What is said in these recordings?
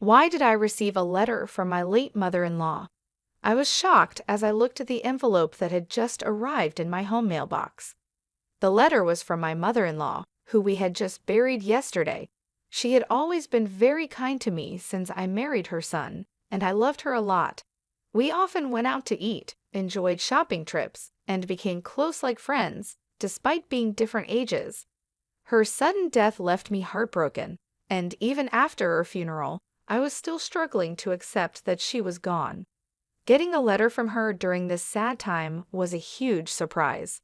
Why did I receive a letter from my late mother-in-law? I was shocked as I looked at the envelope that had just arrived in my home mailbox. The letter was from my mother-in-law, who we had just buried yesterday. She had always been very kind to me since I married her son, and I loved her a lot. We often went out to eat, enjoyed shopping trips, and became close like friends, despite being different ages. Her sudden death left me heartbroken, and even after her funeral, I was still struggling to accept that she was gone. Getting a letter from her during this sad time was a huge surprise.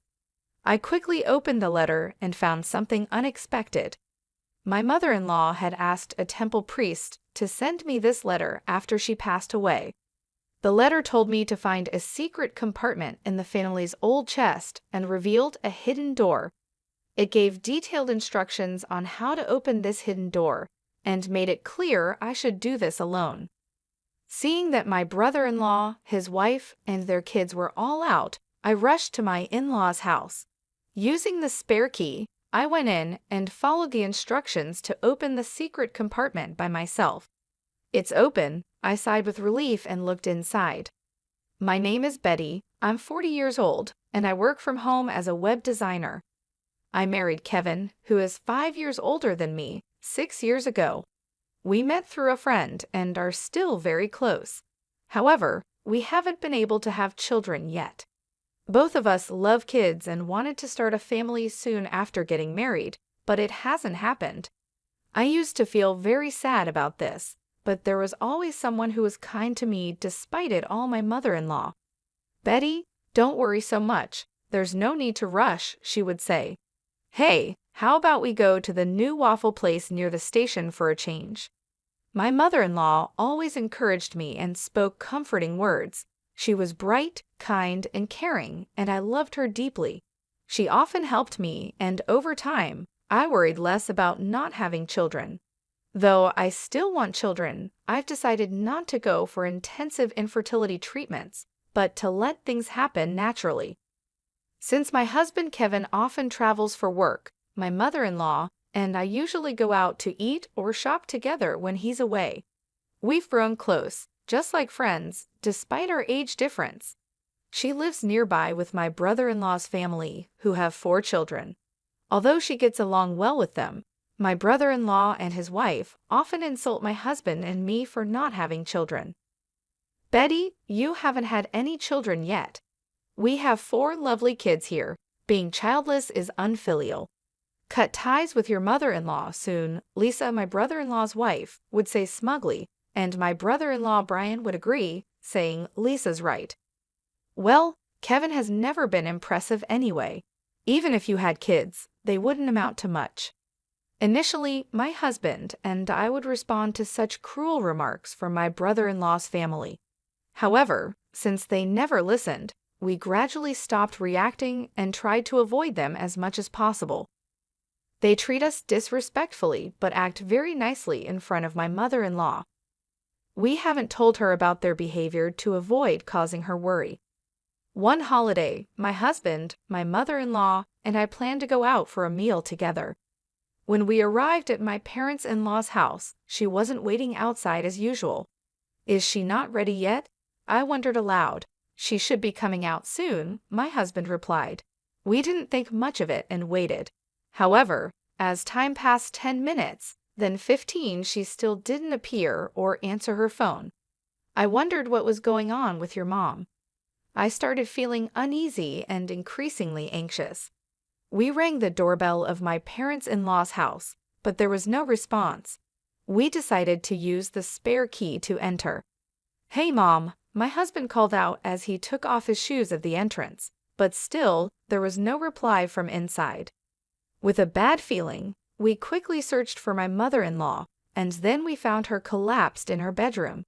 I quickly opened the letter and found something unexpected. My mother-in-law had asked a temple priest to send me this letter after she passed away. The letter told me to find a secret compartment in the family's old chest and revealed a hidden door. It gave detailed instructions on how to open this hidden door and made it clear I should do this alone. Seeing that my brother-in-law, his wife, and their kids were all out, I rushed to my in-laws' house. Using the spare key, I went in and followed the instructions to open the secret compartment by myself. "It's open," I sighed with relief and looked inside. "My name is Betty, I'm 40 years old, and I work from home as a web designer. I married Kevin, who is 5 years older than me, 6 years ago. We met through a friend and are still very close. However, we haven't been able to have children yet. Both of us love kids and wanted to start a family soon after getting married, but it hasn't happened. I used to feel very sad about this, but there was always someone who was kind to me despite it all, my mother-in-law. Betty, don't worry so much. There's no need to rush," she would say. "Hey, how about we go to the new waffle place near the station for a change?" My mother-in-law always encouraged me and spoke comforting words. She was bright, kind, and caring, and I loved her deeply. She often helped me, and over time, I worried less about not having children. Though I still want children, I've decided not to go for intensive infertility treatments, but to let things happen naturally. Since my husband Kevin often travels for work, my mother-in-law and I usually go out to eat or shop together when he's away. We've grown close, just like friends, despite our age difference. She lives nearby with my brother-in-law's family, who have 4 children. Although she gets along well with them, my brother-in-law and his wife often insult my husband and me for not having children. "Betty, you haven't had any children yet. We have 4 lovely kids here. Being childless is unfilial. Cut ties with your mother-in-law soon," Lisa, my brother-in-law's wife, would say smugly, and my brother-in-law Brian would agree, saying, "Lisa's right." Well, Kevin has never been impressive anyway. Even if you had kids, they wouldn't amount to much. Initially, my husband and I would respond to such cruel remarks from my brother-in-law's family. However, since they never listened, we gradually stopped reacting and tried to avoid them as much as possible. They treat us disrespectfully but act very nicely in front of my mother-in-law. We haven't told her about their behavior to avoid causing her worry. One holiday, my husband, my mother-in-law, and I planned to go out for a meal together. When we arrived at my parents-in-law's house, she wasn't waiting outside as usual. "Is she not ready yet?" I wondered aloud. "She should be coming out soon," my husband replied. We didn't think much of it and waited. However, as time passed 10 minutes, then 15, she still didn't appear or answer her phone. I wondered what was going on with your mom. I started feeling uneasy and increasingly anxious. We rang the doorbell of my parents-in-law's house, but there was no response. We decided to use the spare key to enter. "Hey, Mom," my husband called out as he took off his shoes at the entrance, but still, there was no reply from inside. With a bad feeling, we quickly searched for my mother-in-law, and then we found her collapsed in her bedroom.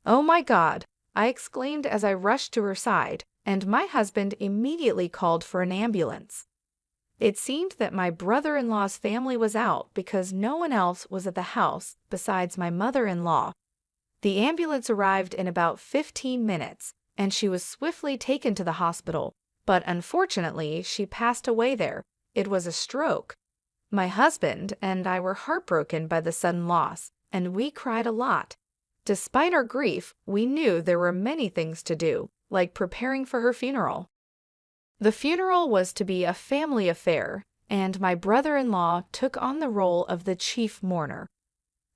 "Oh my God!" I exclaimed as I rushed to her side, and my husband immediately called for an ambulance. It seemed that my brother-in-law's family was out because no one else was at the house besides my mother-in-law. The ambulance arrived in about 15 minutes, and she was swiftly taken to the hospital, but unfortunately, she passed away there. It was a stroke. My husband and I were heartbroken by the sudden loss, and we cried a lot. Despite our grief, we knew there were many things to do, like preparing for her funeral. The funeral was to be a family affair, and my brother-in-law took on the role of the chief mourner.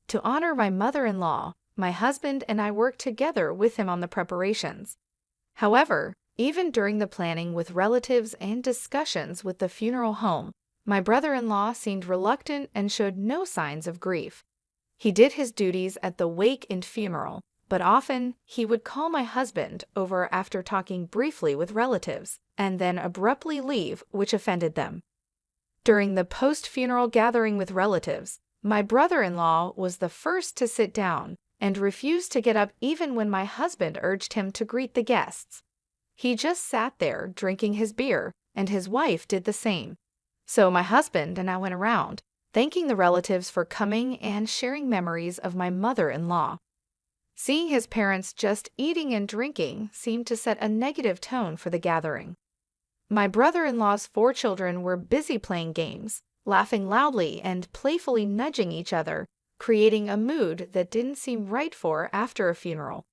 To honor my mother-in-law, my husband and I worked together with him on the preparations. However, even during the planning with relatives and discussions with the funeral home, my brother-in-law seemed reluctant and showed no signs of grief. He did his duties at the wake and funeral, but often he would call my husband over after talking briefly with relatives, and then abruptly leave, which offended them. During the post-funeral gathering with relatives, my brother-in-law was the first to sit down and refused to get up even when my husband urged him to greet the guests. He just sat there drinking his beer, and his wife did the same. So my husband and I went around, thanking the relatives for coming and sharing memories of my mother-in-law. Seeing his parents just eating and drinking seemed to set a negative tone for the gathering. My brother-in-law's 4 children were busy playing games, laughing loudly and playfully nudging each other, creating a mood that didn't seem right for after a funeral.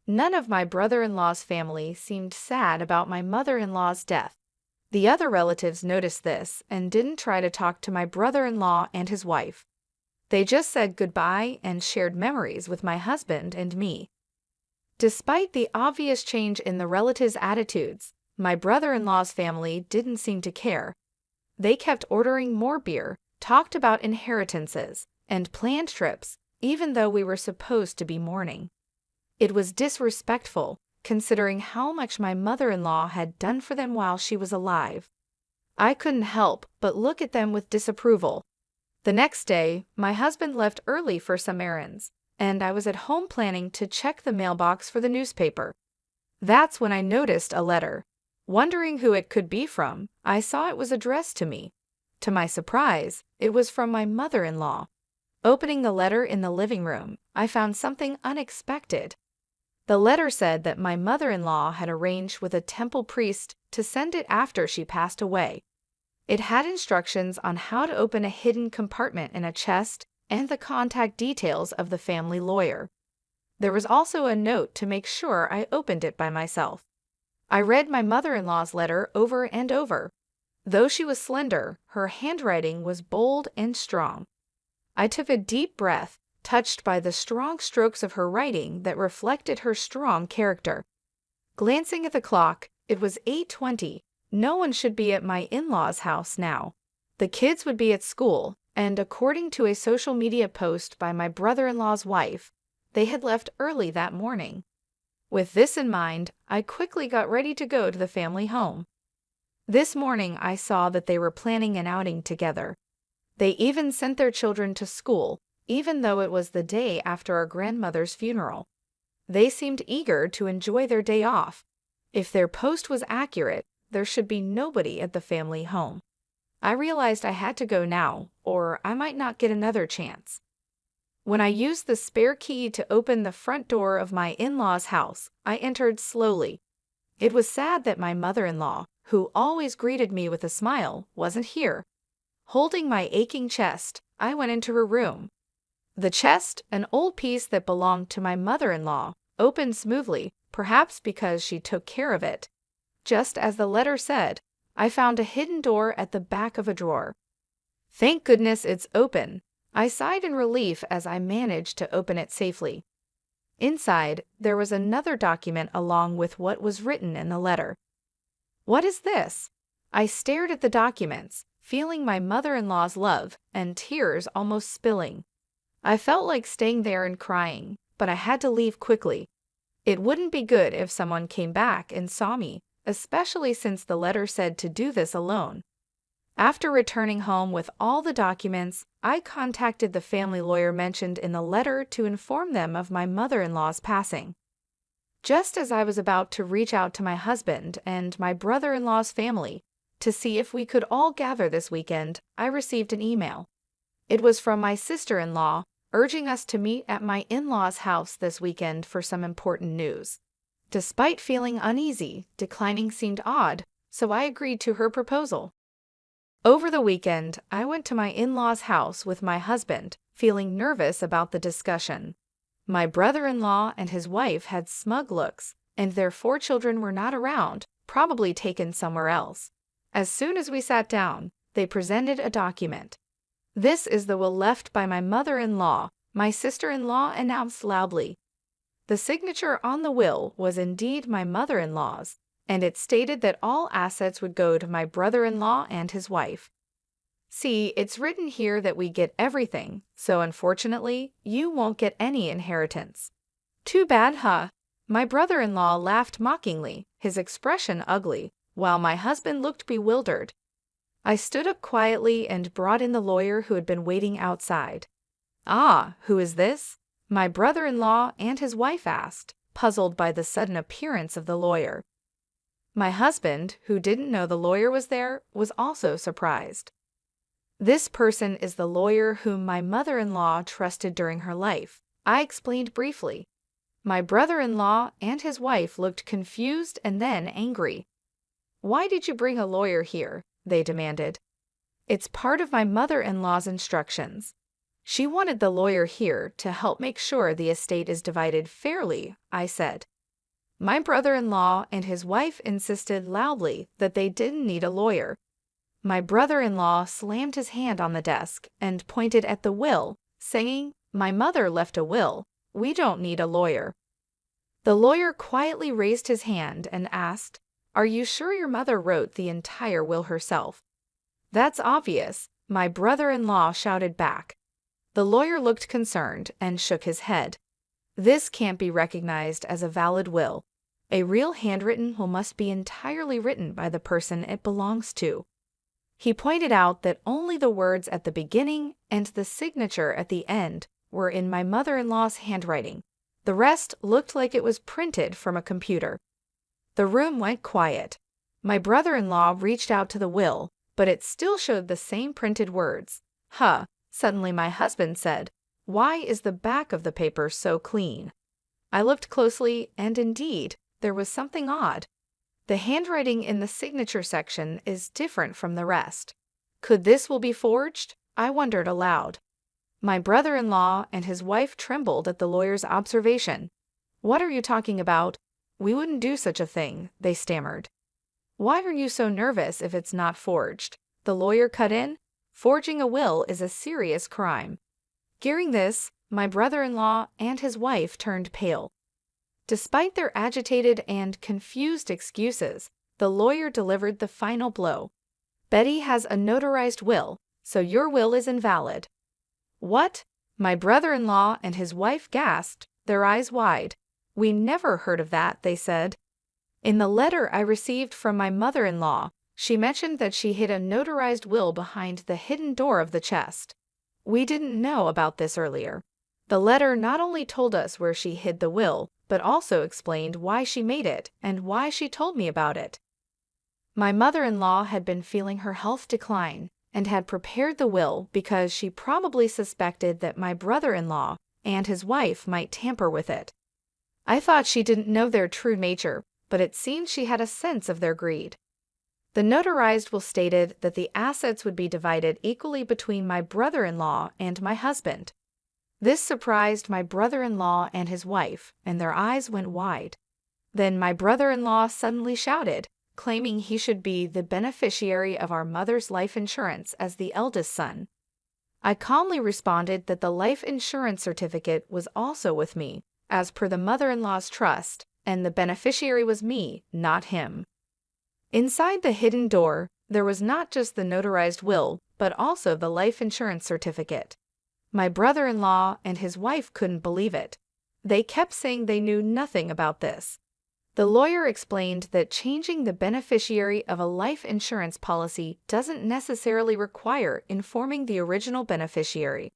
None of my brother-in-law's family seemed sad about my mother-in-law's death. The other relatives noticed this and didn't try to talk to my brother-in-law and his wife. They just said goodbye and shared memories with my husband and me. Despite the obvious change in the relatives' attitudes, my brother-in-law's family didn't seem to care. They kept ordering more beer, talked about inheritances, and planned trips, even though we were supposed to be mourning. It was disrespectful, considering how much my mother-in-law had done for them while she was alive. I couldn't help but look at them with disapproval. The next day, my husband left early for some errands, and I was at home planning to check the mailbox for the newspaper. That's when I noticed a letter. Wondering who it could be from, I saw it was addressed to me. To my surprise, it was from my mother-in-law. Opening the letter in the living room, I found something unexpected. The letter said that my mother-in-law had arranged with a temple priest to send it after she passed away. It had instructions on how to open a hidden compartment in a chest and the contact details of the family lawyer. There was also a note to make sure I opened it by myself. I read my mother-in-law's letter over and over. Though she was slender, her handwriting was bold and strong. I took a deep breath, touched by the strong strokes of her writing that reflected her strong character. Glancing at the clock, it was 8:20. No one should be at my in-laws' house now. The kids would be at school, and according to a social media post by my brother-in-law's wife, they had left early that morning. With this in mind, I quickly got ready to go to the family home. This morning I saw that they were planning an outing together. They even sent their children to school, even though it was the day after our grandmother's funeral. They seemed eager to enjoy their day off. If their post was accurate, there should be nobody at the family home. I realized I had to go now, or I might not get another chance. When I used the spare key to open the front door of my in-laws' house, I entered slowly. It was sad that my mother-in-law, who always greeted me with a smile, wasn't here. Holding my aching chest, I went into her room. The chest, an old piece that belonged to my mother-in-law, opened smoothly, perhaps because she took care of it. Just as the letter said, I found a hidden door at the back of a drawer. Thank goodness it's open. I sighed in relief as I managed to open it safely. Inside, there was another document along with what was written in the letter. What is this? I stared at the documents, feeling my mother-in-law's love and tears almost spilling. I felt like staying there and crying, but I had to leave quickly. It wouldn't be good if someone came back and saw me, especially since the letter said to do this alone. After returning home with all the documents, I contacted the family lawyer mentioned in the letter to inform them of my mother-in-law's passing. Just as I was about to reach out to my husband and my brother-in-law's family to see if we could all gather this weekend, I received an email. It was from my sister-in-law, urging us to meet at my in-laws' house this weekend for some important news. Despite feeling uneasy, declining seemed odd, so I agreed to her proposal. Over the weekend, I went to my in-laws' house with my husband, feeling nervous about the discussion. My brother-in-law and his wife had smug looks, and their 4 children were not around, probably taken somewhere else. As soon as we sat down, they presented a document. "This is the will left by my mother-in-law," my sister-in-law announced loudly. The signature on the will was indeed my mother-in-law's, and it stated that all assets would go to my brother-in-law and his wife. "See, it's written here that we get everything, so unfortunately, you won't get any inheritance." "Too bad, huh?" My brother-in-law laughed mockingly, his expression ugly, while my husband looked bewildered. I stood up quietly and brought in the lawyer who had been waiting outside. "Ah, who is this?" my brother-in-law and his wife asked, puzzled by the sudden appearance of the lawyer. My husband, who didn't know the lawyer was there, was also surprised. "This person is the lawyer whom my mother-in-law trusted during her life," I explained briefly. My brother-in-law and his wife looked confused and then angry. "Why did you bring a lawyer here?" they demanded. "It's part of my mother-in-law's instructions. She wanted the lawyer here to help make sure the estate is divided fairly," I said. My brother-in-law and his wife insisted loudly that they didn't need a lawyer. My brother-in-law slammed his hand on the desk and pointed at the will, saying, "My mother left a will. We don't need a lawyer." The lawyer quietly raised his hand and asked, "Are you sure your mother wrote the entire will herself?" "That's obvious," my brother-in-law shouted back. The lawyer looked concerned and shook his head. "This can't be recognized as a valid will. A real handwritten will must be entirely written by the person it belongs to." He pointed out that only the words at the beginning and the signature at the end were in my mother-in-law's handwriting. The rest looked like it was printed from a computer. The room went quiet. My brother-in-law reached out to the will, but it still showed the same printed words. "Huh," suddenly my husband said. "Why is the back of the paper so clean?" I looked closely, and indeed, there was something odd. The handwriting in the signature section is different from the rest. Could this will be forged? I wondered aloud. My brother-in-law and his wife trembled at the lawyer's observation. "What are you talking about? We wouldn't do such a thing," they stammered. "Why are you so nervous if it's not forged?" the lawyer cut in. "Forging a will is a serious crime." Hearing this, my brother-in-law and his wife turned pale. Despite their agitated and confused excuses, the lawyer delivered the final blow. "Betty has a notarized will, so your will is invalid." "What?" my brother-in-law and his wife gasped, their eyes wide. "We never heard of that," they said. "In the letter I received from my mother-in-law, she mentioned that she hid a notarized will behind the hidden door of the chest. We didn't know about this earlier." The letter not only told us where she hid the will, but also explained why she made it and why she told me about it. My mother-in-law had been feeling her health decline and had prepared the will because she probably suspected that my brother-in-law and his wife might tamper with it. I thought she didn't know their true nature, but it seemed she had a sense of their greed. The notarized will stated that the assets would be divided equally between my brother-in-law and my husband. This surprised my brother-in-law and his wife, and their eyes went wide. Then my brother-in-law suddenly shouted, claiming he should be the beneficiary of our mother's life insurance as the eldest son. I calmly responded that the life insurance certificate was also with me, as per the mother-in-law's trust, and the beneficiary was me, not him. Inside the hidden door, there was not just the notarized will, but also the life insurance certificate. My brother-in-law and his wife couldn't believe it. They kept saying they knew nothing about this. The lawyer explained that changing the beneficiary of a life insurance policy doesn't necessarily require informing the original beneficiary.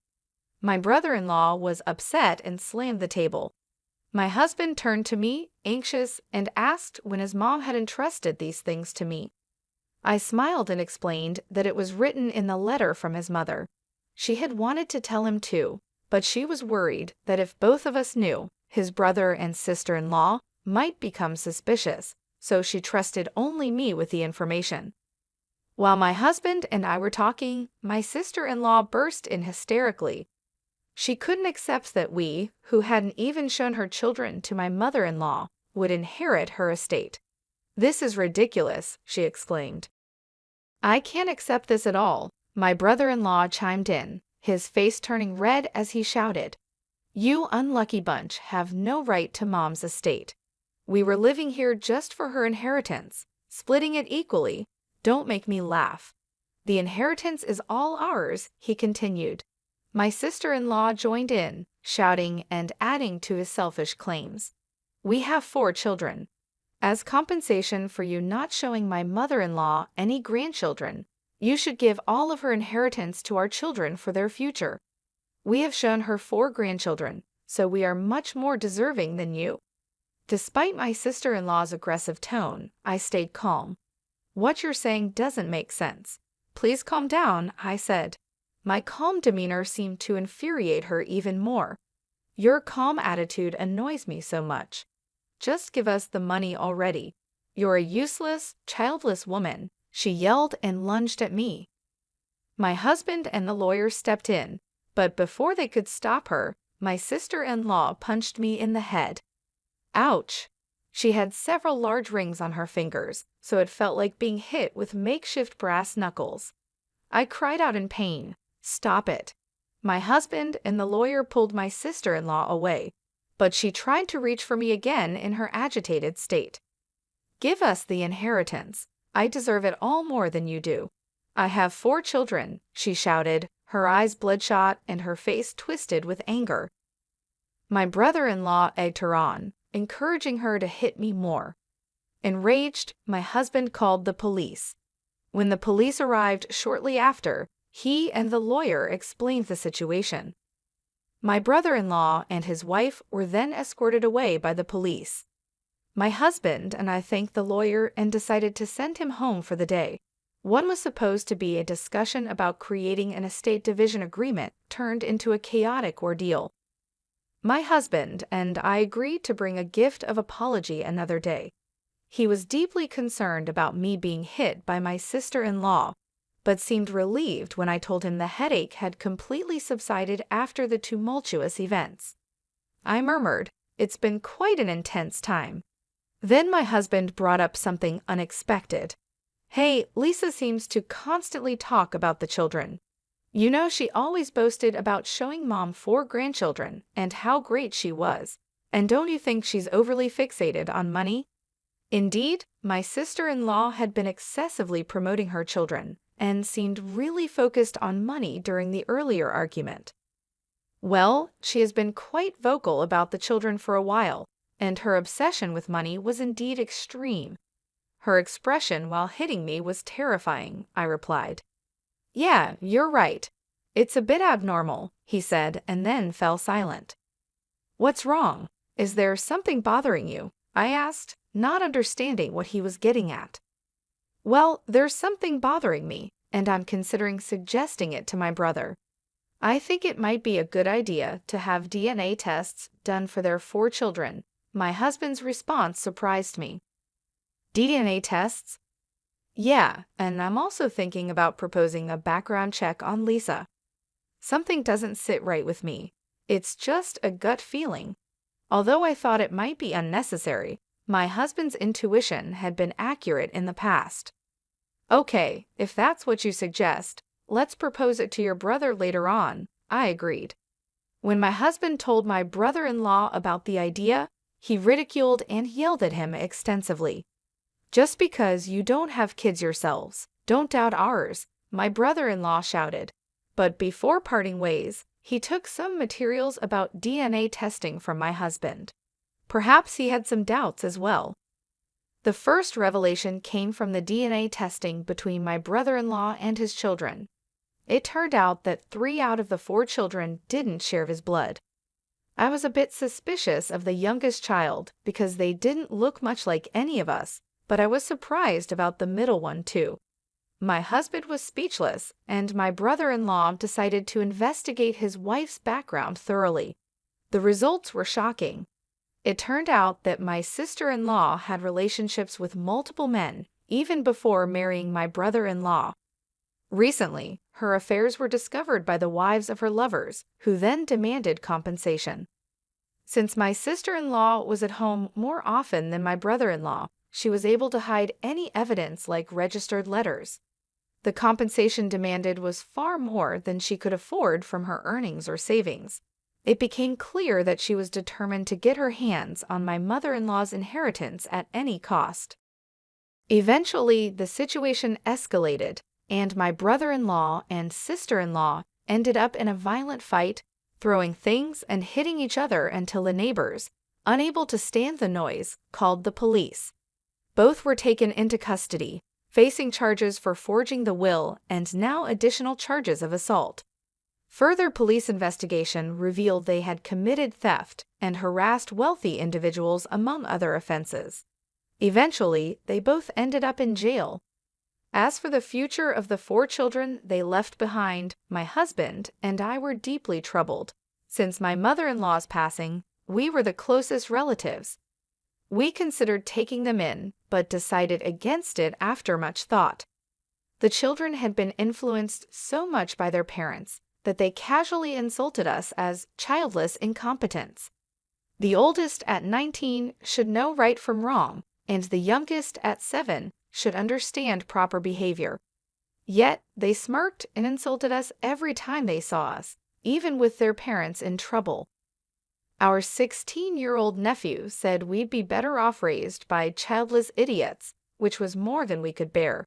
My brother-in-law was upset and slammed the table. My husband turned to me, anxious, and asked when his mom had entrusted these things to me. I smiled and explained that it was written in the letter from his mother. She had wanted to tell him too, but she was worried that if both of us knew, his brother and sister-in-law might become suspicious, so she trusted only me with the information. While my husband and I were talking, my sister-in-law burst in hysterically. She couldn't accept that we, who hadn't even shown her children to my mother-in-law, would inherit her estate. "This is ridiculous," she exclaimed. "I can't accept this at all," my brother-in-law chimed in, his face turning red as he shouted. "You unlucky bunch have no right to Mom's estate. We were living here just for her inheritance, splitting it equally. Don't make me laugh. The inheritance is all ours," he continued. My sister-in-law joined in, shouting and adding to his selfish claims. "We have 4 children. As compensation for you not showing my mother-in-law any grandchildren, you should give all of her inheritance to our children for their future. We have shown her 4 grandchildren, so we are much more deserving than you." Despite my sister-in-law's aggressive tone, I stayed calm. "What you're saying doesn't make sense. Please calm down," I said. My calm demeanor seemed to infuriate her even more. "Your calm attitude annoys me so much. Just give us the money already. You're a useless, childless woman," she yelled and lunged at me. My husband and the lawyer stepped in, but before they could stop her, my sister-in-law punched me in the head. Ouch! She had several large rings on her fingers, so it felt like being hit with makeshift brass knuckles. I cried out in pain. "Stop it." My husband and the lawyer pulled my sister-in-law away, but she tried to reach for me again in her agitated state. "Give us the inheritance. I deserve it all more than you do. I have 4 children," she shouted, her eyes bloodshot and her face twisted with anger. My brother-in-law egged her on, encouraging her to hit me more. Enraged, my husband called the police. When the police arrived shortly after, he and the lawyer explained the situation. My brother-in-law and his wife were then escorted away by the police. My husband and I thanked the lawyer and decided to send him home for the day. What was supposed to be a discussion about creating an estate division agreement turned into a chaotic ordeal. My husband and I agreed to bring a gift of apology another day. He was deeply concerned about me being hit by my sister-in-law, but seemed relieved when I told him the headache had completely subsided after the tumultuous events. I murmured, "It's been quite an intense time." Then my husband brought up something unexpected. "Hey, Lisa seems to constantly talk about the children. You know, she always boasted about showing Mom 4 grandchildren and how great she was. And don't you think she's overly fixated on money?" Indeed, my sister-in-law had been excessively promoting her children and seemed really focused on money during the earlier argument. "Well, she has been quite vocal about the children for a while, and her obsession with money was indeed extreme. Her expression while hitting me was terrifying," I replied. "Yeah, you're right. It's a bit abnormal," he said, and then fell silent. "What's wrong? Is there something bothering you?" I asked, not understanding what he was getting at. "Well, there's something bothering me, and I'm considering suggesting it to my brother. I think it might be a good idea to have DNA tests done for their 4 children." My husband's response surprised me. "DNA tests?" "Yeah, and I'm also thinking about proposing a background check on Lisa. Something doesn't sit right with me. It's just a gut feeling." Although I thought it might be unnecessary, my husband's intuition had been accurate in the past. "Okay, if that's what you suggest, let's propose it to your brother later on," I agreed. When my husband told my brother-in-law about the idea, he ridiculed and yelled at him extensively. "Just because you don't have kids yourselves, don't doubt ours," my brother-in-law shouted. But before parting ways, he took some materials about DNA testing from my husband. Perhaps he had some doubts as well. The first revelation came from the DNA testing between my brother-in-law and his children. It turned out that 3 out of the 4 children didn't share his blood. I was a bit suspicious of the youngest child because they didn't look much like any of us, but I was surprised about the middle one too. My husband was speechless, and my brother-in-law decided to investigate his wife's background thoroughly. The results were shocking. It turned out that my sister-in-law had relationships with multiple men, even before marrying my brother-in-law. Recently, her affairs were discovered by the wives of her lovers, who then demanded compensation. Since my sister-in-law was at home more often than my brother-in-law, she was able to hide any evidence like registered letters. The compensation demanded was far more than she could afford from her earnings or savings. It became clear that she was determined to get her hands on my mother-in-law's inheritance at any cost. Eventually, the situation escalated, and my brother-in-law and sister-in-law ended up in a violent fight, throwing things and hitting each other until the neighbors, unable to stand the noise, called the police. Both were taken into custody, facing charges for forging the will and now additional charges of assault. Further police investigation revealed they had committed theft and harassed wealthy individuals among other offenses. Eventually, they both ended up in jail. As for the future of the 4 children they left behind, my husband and I were deeply troubled. Since my mother-in-law's passing, we were the closest relatives. We considered taking them in, but decided against it after much thought. The children had been influenced so much by their parents that they casually insulted us as childless incompetents. The oldest at 19 should know right from wrong, and the youngest at 7 should understand proper behavior. Yet they smirked and insulted us every time they saw us, even with their parents in trouble. Our 16-year-old nephew said we'd be better off raised by childless idiots, which was more than we could bear.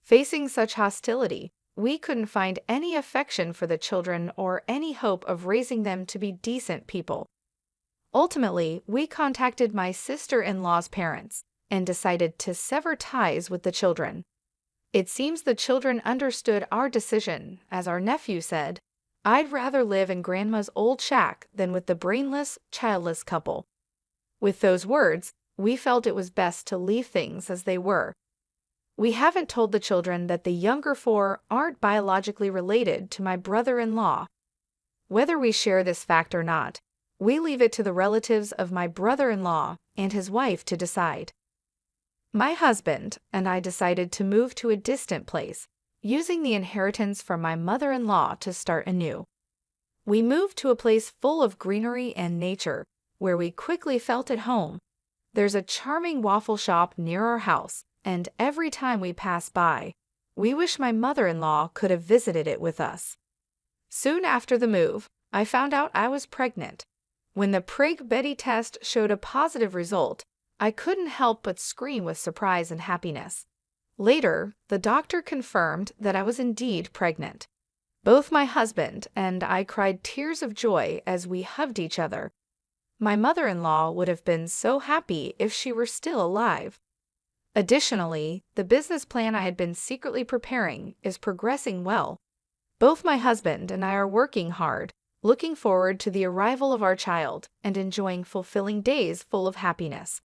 Facing such hostility, we couldn't find any affection for the children or any hope of raising them to be decent people. Ultimately, we contacted my sister-in-law's parents and decided to sever ties with the children. It seems the children understood our decision, as our nephew said, "I'd rather live in Grandma's old shack than with the brainless, childless couple." With those words, we felt it was best to leave things as they were. We haven't told the children that the younger 4 aren't biologically related to my brother-in-law. Whether we share this fact or not, we leave it to the relatives of my brother-in-law and his wife to decide. My husband and I decided to move to a distant place, using the inheritance from my mother-in-law to start anew. We moved to a place full of greenery and nature, where we quickly felt at home. There's a charming waffle shop near our house, and every time we pass by, we wish my mother-in-law could have visited it with us. Soon after the move, I found out I was pregnant. When the Prig-Betty test showed a positive result, I couldn't help but scream with surprise and happiness. Later, the doctor confirmed that I was indeed pregnant. Both my husband and I cried tears of joy as we hugged each other. My mother-in-law would have been so happy if she were still alive. Additionally, the business plan I had been secretly preparing is progressing well. Both my husband and I are working hard, looking forward to the arrival of our child and enjoying fulfilling days full of happiness.